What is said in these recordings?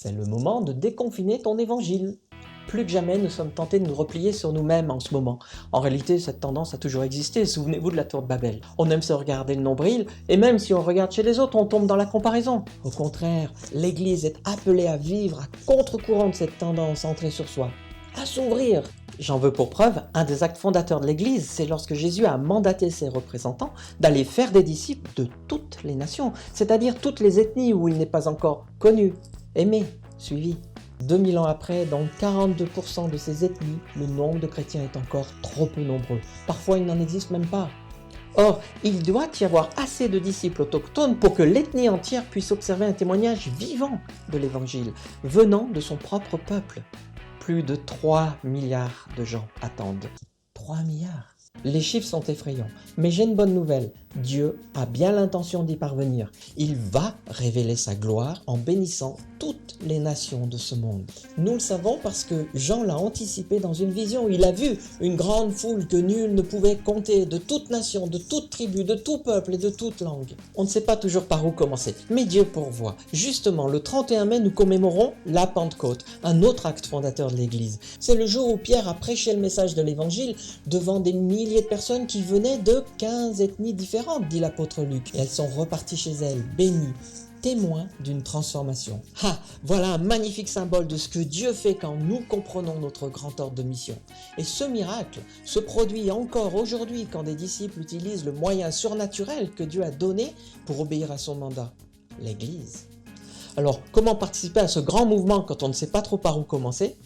C'est le moment de déconfiner ton évangile. Plus que jamais, nous sommes tentés de nous replier sur nous-mêmes en ce moment. En réalité, cette tendance a toujours existé, souvenez-vous de la tour de Babel. On aime se regarder le nombril, et même si on regarde chez les autres, on tombe dans la comparaison. Au contraire, l'Église est appelée à vivre à contre-courant de cette tendance centrée sur soi, à s'ouvrir. J'en veux pour preuve, un des actes fondateurs de l'Église, c'est lorsque Jésus a mandaté ses représentants d'aller faire des disciples de toutes les nations, c'est-à-dire toutes les ethnies où il n'est pas encore connu, aimé, suivi. 2000 ans après, dans 42% de ces ethnies, le nombre de chrétiens est encore trop peu nombreux. Parfois, il n'en existe même pas. Or, il doit y avoir assez de disciples autochtones pour que l'ethnie entière puisse observer un témoignage vivant de l'Évangile, venant de son propre peuple. Plus de 3 milliards de gens attendent. 3 milliards. Les chiffres sont effrayants, mais j'ai une bonne nouvelle. Dieu a bien l'intention d'y parvenir. Il va révéler sa gloire en bénissant toutes les nations de ce monde. Nous le savons parce que Jean l'a anticipé dans une vision. Il a vu une grande foule que nul ne pouvait compter, de toute nation, de toute tribu, de tout peuple et de toute langue. On ne sait pas toujours par où commencer, mais Dieu pourvoit. Justement, le 31 mai, nous commémorons la Pentecôte, un autre acte fondateur de l'Église. C'est le jour où Pierre a prêché le message de l'Évangile devant des milliers de personnes qui venaient de 15 ethnies différentes, dit l'apôtre Luc. Et elles sont reparties chez elles, bénies, témoins d'une transformation. Ah, voilà un magnifique symbole de ce que Dieu fait quand nous comprenons notre grand ordre de mission. Et ce miracle se produit encore aujourd'hui quand des disciples utilisent le moyen surnaturel que Dieu a donné pour obéir à son mandat, l'Église. Alors, comment participer à ce grand mouvement quand on ne sait pas trop par où commencer ?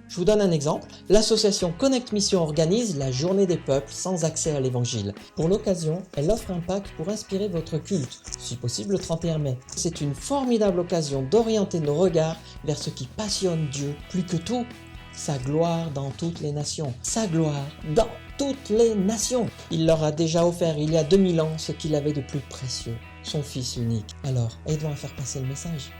Je vous donne un exemple. L'association Connect Mission organise la Journée des peuples sans accès à l'Évangile. Pour l'occasion, elle offre un pack pour inspirer votre culte, si possible le 31 mai. C'est une formidable occasion d'orienter nos regards vers ce qui passionne Dieu plus que tout, sa gloire dans toutes les nations. Sa gloire dans toutes les nations. Il leur a déjà offert il y a 2000 ans ce qu'il avait de plus précieux, son Fils unique. Alors, aidons à faire passer le message.